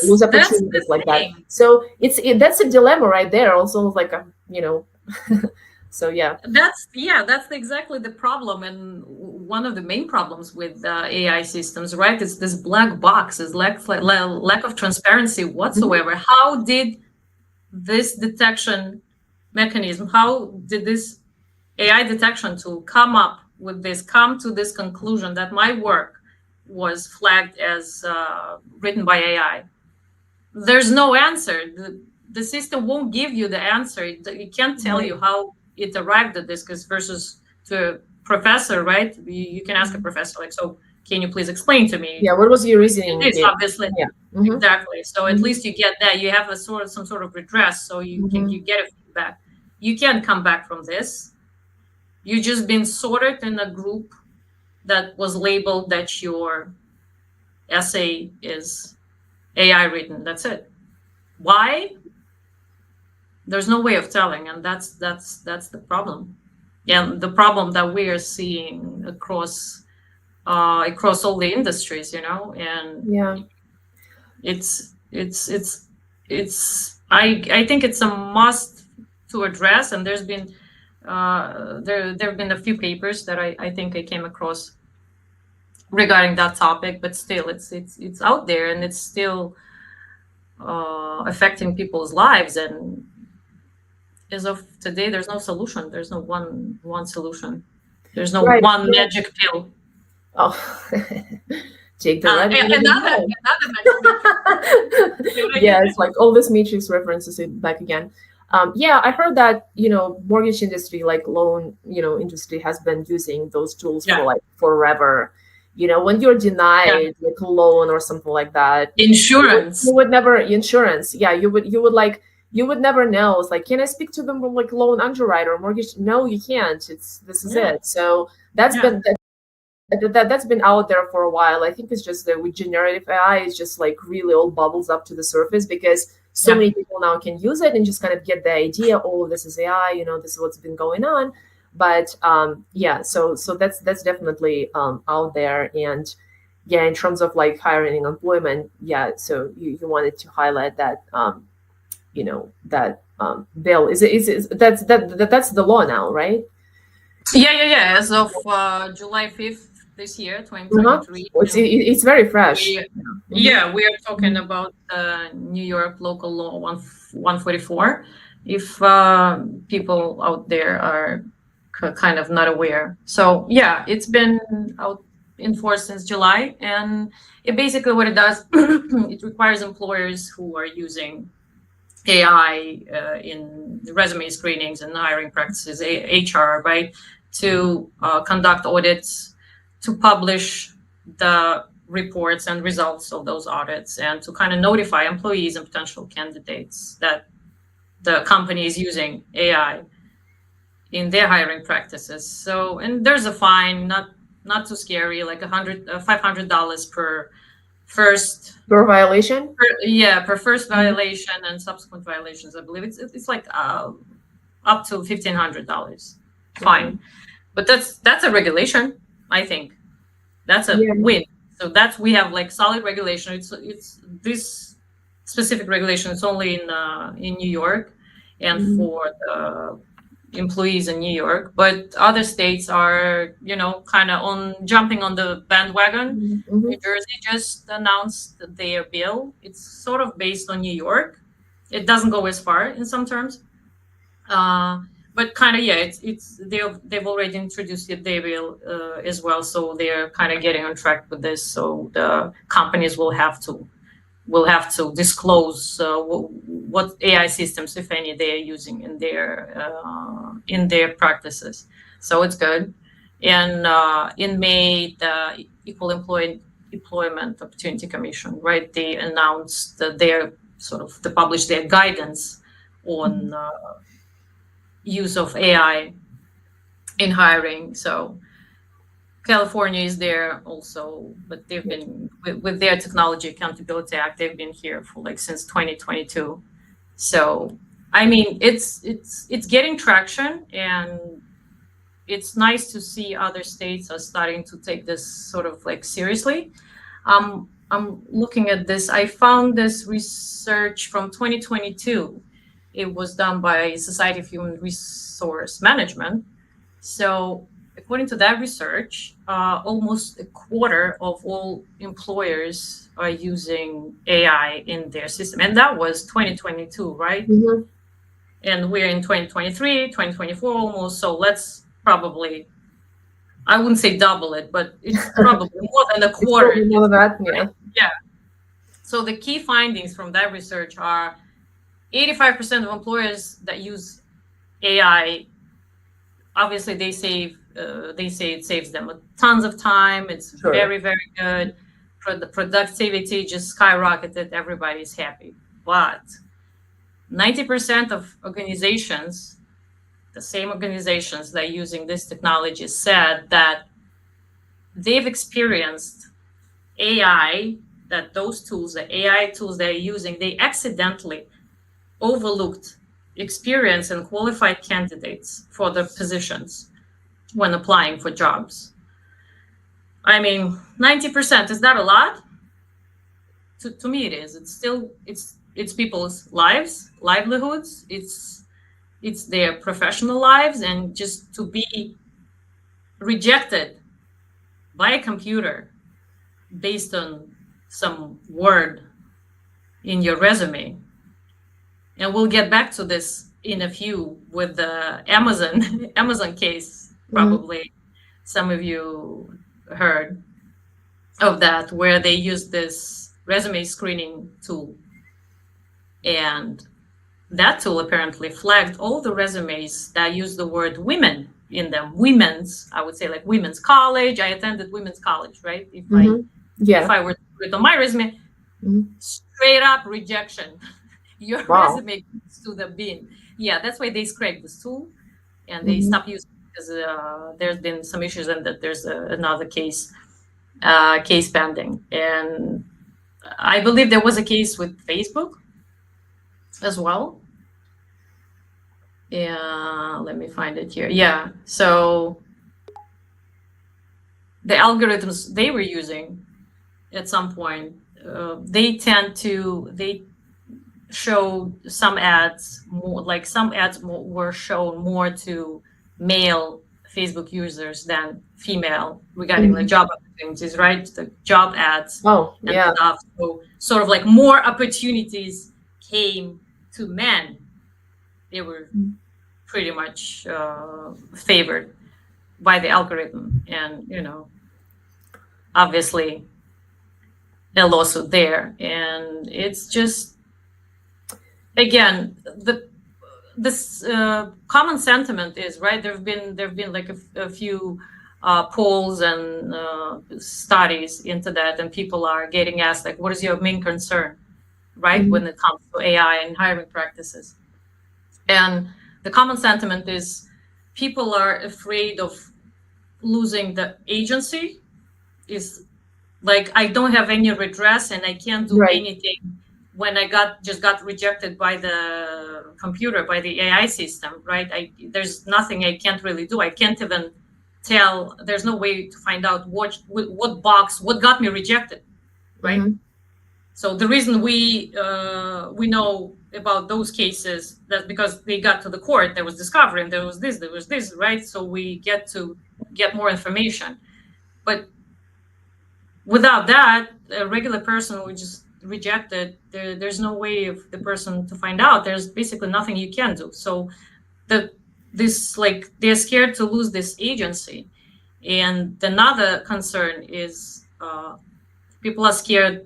lose That's the opportunities like that. thing. So that's a dilemma right there. Also, like so yeah. That's exactly the problem, and one of the main problems with AI systems, right? It's this black box, is lack of transparency whatsoever. How did this detection mechanism, how did this AI detection tool come to this conclusion that my work was flagged as written by AI? There's no answer. The system won't give you the answer. It can't tell you how it arrived at this, because versus to a professor, right? You can ask a professor, like, so can you please explain to me Yeah, what was your reasoning? this? Obviously, Yeah. Mm-hmm. exactly. So at Mm-hmm. least you get that. You have a sort of some sort of redress, so Mm-hmm. you get a feedback. You can't come back from this. You just been sorted in a group that was labeled that your essay is AI written. That's it. Why? There's no way of telling, and that's the problem. And the problem that we are seeing across all the industries, and Yeah. I think it's a must to address. And there have been a few papers that I think I came across regarding that topic, but still it's out there, and it's still affecting people's lives. And as of today, there's no solution. There's no one solution. There's no Right. one magic pill. Oh, take the red one. Another magic pill. Yes, like all this Matrix references it back again. Yeah, I heard that mortgage industry, like loan industry, has been using those tools for Yeah. like forever. When you're Yeah. denied like a loan or something like that, Insurance. you would never insurance. Yeah, you would never know. It's like, can I speak to them like loan underwriter or mortgage? No, you can't. This is Yeah. it. So that's Yeah. that's been out there for a while. I think it's just that with generative AI, it's just like really all bubbles up to the surface because so Yeah. many people now can use it and just kind of get the idea. Oh, this is AI. This is what's been going on. But yeah, so that's definitely out there. And yeah, in terms of like hiring and employment, yeah. So you wanted to highlight that that bill is that's the law now, right? Yeah. As of July 5th this year, 2023. It's very fresh. Yeah, we are talking about New York local law 144. If people out there are kind of not aware. So yeah, it's been out in force since July, and it basically what it does, it requires employers who are using AI in resume screenings and hiring practices, HR, right, to conduct audits, to publish the reports and results of those audits, and to kind of notify employees and potential candidates that the company is using AI in their hiring practices. So, and there's a fine, not too scary, like $500 per first For violation? per first violation and subsequent violations. I believe it's like up to $1,500 fine. But that's a regulation. I think that's a win. So we have like solid regulation. It's this specific regulation. It's only in New York, and for the employees in New York, but other states are, kind of jumping on the bandwagon. New Jersey just announced their bill. It's sort of based on New York. It doesn't go as far in some terms, but kind of, yeah. They've already introduced their bill as well, so they're kind of getting on track with this. So the companies will have to disclose what AI systems, if any, they are using in their practices. So it's good. And in May, the Equal Employment Opportunity Commission, right? They announced that they published their guidance on use of AI in hiring. So California is there also, but they've been with their Technology Accountability Act. They've been here for like since 2022. So I mean, it's getting traction, and it's nice to see other states are starting to take this sort of like seriously. I'm looking at this. I found this research from 2022. It was done by Society of Human Resource Management. So according to that research, almost a quarter of all employers are using AI in their system. And that was 2022, right? And we're in 2023, 2024 almost. So let's probably, I wouldn't say double it, but it's probably more than a quarter. More than that, yeah. Yeah. So the key findings from that research are 85% of employers that use AI obviously they say it saves them tons of time. It's Sure. very, very good. The productivity just skyrocketed. Everybody's happy. But 90% of organizations, the same organizations that are using this technology, said that they've experienced AI, that those tools, the AI tools they're using, they accidentally overlooked experienced and qualified candidates for the positions when applying for jobs. I mean, 90%, is that a lot? To me it is. It's still it's people's lives, livelihoods, it's their professional lives, and just to be rejected by a computer based on some word in your resume. And we'll get back to this in a few with the Amazon Amazon case. Mhm. Probably some of you heard of that, where they used this resume screening tool, and that tool apparently flagged all the resumes that use the word women in them. Women's, I would say, like women's college. I attended women's college, right? Mhm. If Yeah. I were to put it on my resume, Mhm. straight up rejection. Your Wow. resume goes to the bin. Yeah, that's why they scraped this tool and they Mhm. stopped using it, because there's been some issues, and that there's another case pending. And I believe there was a case with Facebook as well. Yeah, let me find it here. Yeah, so the algorithms they were using at some point, they show some ads more, like some ads were shown more to male Facebook users than female, regarding like Mhm. job opportunities, right? The job ads Oh, and yeah. stuff. So sort of like more opportunities came to men. They were pretty much favored by the algorithm, and obviously a lawsuit there. And it's just, again, the this common sentiment is, right, there've been like a few polls and studies into that, and people are getting asked, like, what is your main concern, right, Mhm. when it comes to AI and hiring practices. And the common sentiment is people are afraid of losing the agency, is like, I don't have any redress and I can't do Right. anything when I got rejected by the computer, by the AI system, right? There's nothing I can't really do. I can't even tell. There's no way to find out what got me rejected, right? Mhm. So the reason we know about those cases, that's because they got to the court. There was discovery, and there was this, right? So we get to get more information. But without that, a regular person would just reject it. There's no way of the person to find out. There's basically nothing you can do. So the this like they're scared to lose this agency. And another concern is people are scared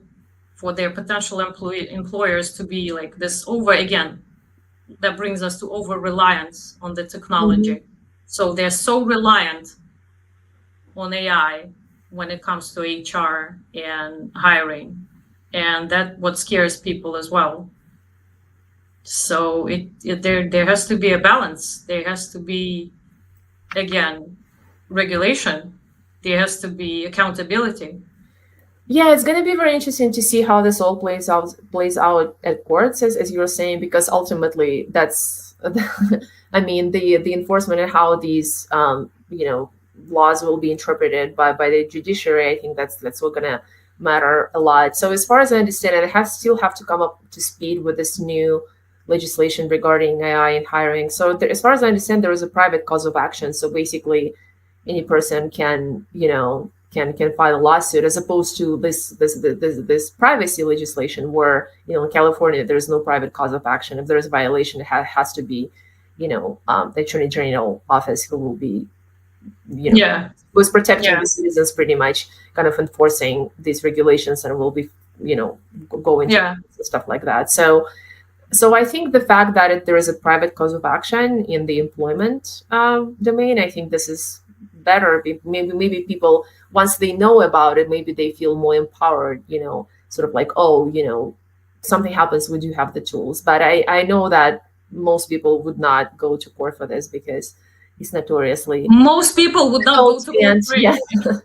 for their potential employers to be like this over again. That brings us to over reliance on the Mhm. technology. So they're so reliant on AI when it comes to HR and hiring. And that what scares people as well. So there has to be a balance. There has to be, again, regulation. There has to be accountability. Yeah, it's going to be very interesting to see how this all plays out at courts, as you were saying, because ultimately that's, I mean, the enforcement and how these laws will be interpreted by the judiciary. I think that's all going to matter a lot. So as far as I understand it, still have to come up to speed with this new legislation regarding AI and hiring. So there, as far as I understand, there is a private cause of action. So basically, any person can file a lawsuit, as opposed to this privacy legislation where in California there's no private cause of action. If there's a violation, it has to be the attorney general office who will be you know Yeah, who's protecting yeah, the citizens, pretty much kind of enforcing these regulations, and will be going to yeah, stuff like that. So So I think the fact that there is a private cause of action in the employment domain, I think this is better. Maybe people, once they know about it, maybe they feel more empowered. Sort of like, oh, something happens, we do have the tools. But I know that most people would not go to court for this because it's notoriously Most people would not go to court and for yeah. anything.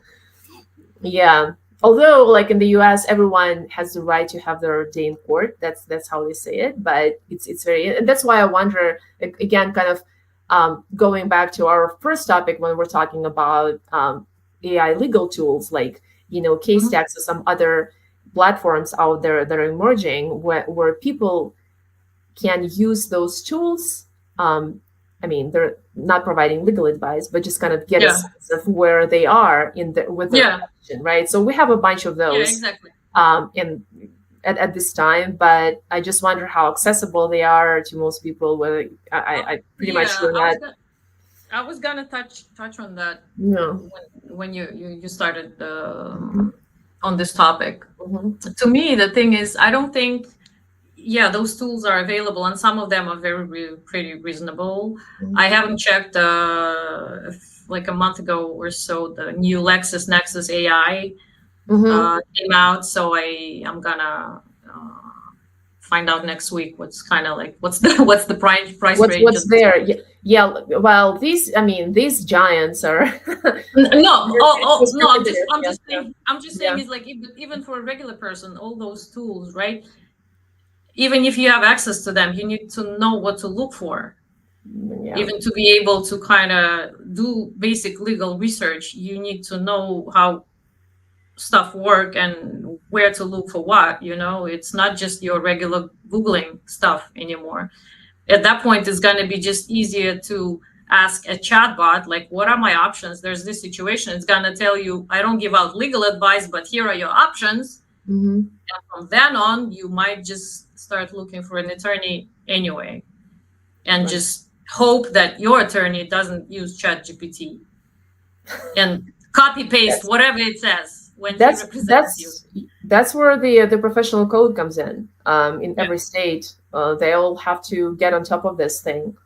Yeah. Although, like in the U.S., everyone has the right to have their day in court. That's how they say it. But it's very, and that's why I wonder again, kind of going back to our first topic when we're talking about AI legal tools, like case Mhm. stacks or some other platforms out there that are emerging, where people can use those tools. I mean, they're not providing legal advice, but just kind of get a Yeah, sense of where they are with their yeah, profession, right? So we have a bunch of yeah, those exactly. in at this time, but I just wonder how accessible they are to most people. Whether I pretty much Yeah, sure that I was gonna touch on that no. when you started on this topic. Hmm. To me, the thing is, I don't think, yeah, those tools are available, and some of them are pretty reasonable. I haven't checked like a month ago or so, the new Lexus Nexus AI Hmm. came out, so I'm gonna find out next week what's kind of like what's the what's the price range What's of this. there? Yeah, yeah. Well, these giants are No, oh, it's no, prohibitive. Yeah, yeah, I'm just saying yeah. is like even for a regular person, all those tools, right? Even if you have access to them, you need to know what to look for. Yeah. Even to be able to kind of do basic legal research, you need to know how stuff work and where to look for what. It's not just your regular Googling stuff anymore. At that point, it's going to be just easier to ask a chatbot, like, what are my options? There's this situation. It's going to tell you, I don't give out legal advice, but here are your options. Hmm. And from then on, you might just start looking for an attorney anyway, and Right. just hope that your attorney doesn't use ChatGPT and copy paste That's whatever it says when he that's represents you. that's that's where the professional code comes in. In Yeah, every state, they all have to get on top of this thing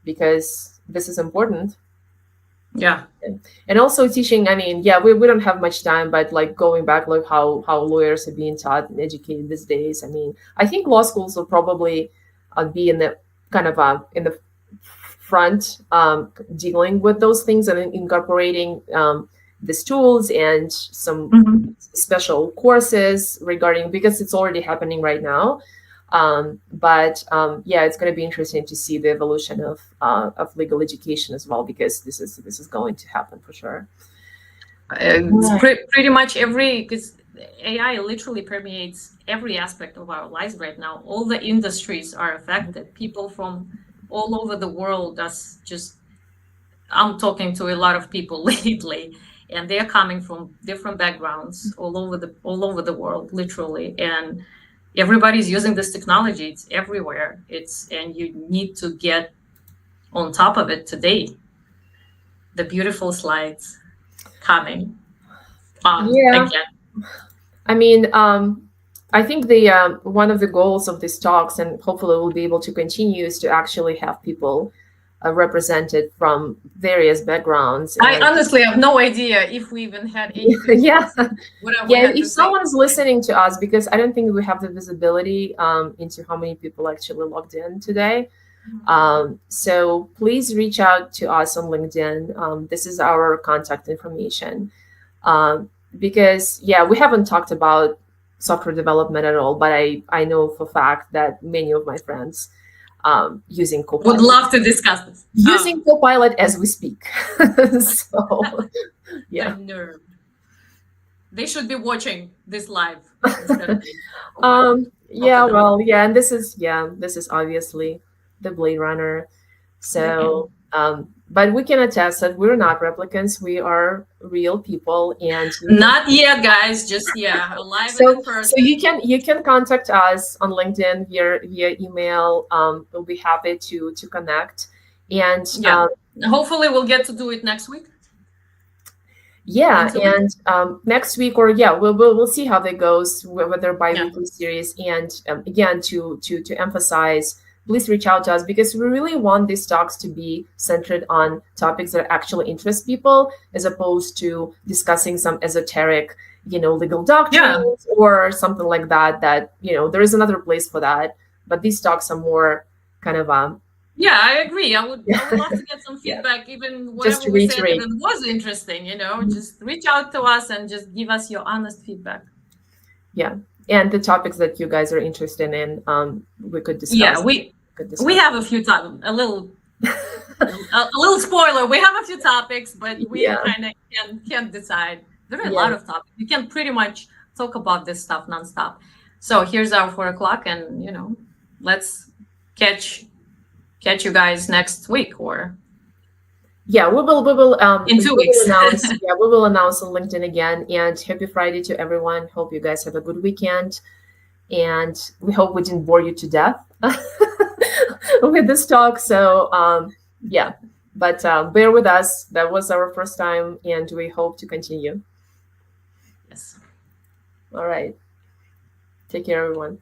because this is important. yeah, And also teaching. I mean, yeah, we don't have much time, but like going back, like how lawyers are being taught and educated these days. I mean, I think law schools will probably be in the kind of in the front, dealing with those things and incorporating these tools and some hmm, special courses regarding, because it's already happening right now. But yeah, it's going to be interesting to see the evolution of legal education as well, because this is going to happen for sure. it's Right. pretty much every, because AI literally permeates every aspect of our lives right now. All the industries are affected. People from all over the world. That's just, I'm talking to a lot of people lately, and they're coming from different backgrounds all over the world, literally. And everybody's using this technology. It's everywhere. And you need to get on top of it today. The beautiful slides coming on Yeah, again. I mean, I think the one of the goals of these talks, and hopefully we'll be able to continue, is to actually have people represented from various backgrounds. I And honestly have no idea if we even had any people yeah, listening. What we yeah. had If to say. someone is listening to us, because I don't think we have the visibility into how many people actually logged in today. So please reach out to us on LinkedIn. This is our contact information. Because yeah, we haven't talked about software development at all, but I know for a fact that many of my friends using Would Copilot, love to discuss this. as we speak. So The yeah. nerve. They should be watching this live instead of being co-pilot. Yeah, Altogether. well, yeah, and this is obviously the Blade Runner. So, but we can attest that we're not replicants. We are real people, and you can. Not yet, guys. Just yeah, alive and in So person. you can contact us on LinkedIn via email. We'll be happy to connect, and Yeah. Hopefully, we'll get to do it next week. Yeah, in 2 weeks? and next week, or yeah, we'll see how that goes, whether Yeah. bi-weekly series. And again, to emphasize, please reach out to us because we really want these talks to be centered on topics that actually interest people, as opposed to discussing some esoteric, legal Yeah. doctrines or something like that. That there is another place for that, but these talks are more kind of Yeah, I agree. I would love to get some yeah, feedback, even just whatever to we said that reiterate. it was interesting, Mhm. just reach out to us and just give us your honest feedback. Yeah, and the topics that you guys are interested in, we could Yeah, discuss. Could we discuss. have a few topics, a little spoiler. We have a few topics, but we Yeah, kind of can't decide. There are a yeah, lot of topics. We can pretty much talk about this stuff nonstop. So here's our 4 o'clock, and let's catch catch you guys next week or yeah. in We two will weeks. announce. Yeah, we will announce on LinkedIn again. And happy Friday to everyone. Hope you guys have a good weekend, and we hope we didn't bore you to death with this talk. So yeah, but bear with us. That was our first time, and we hope to continue. Yes. All right. Take care, everyone.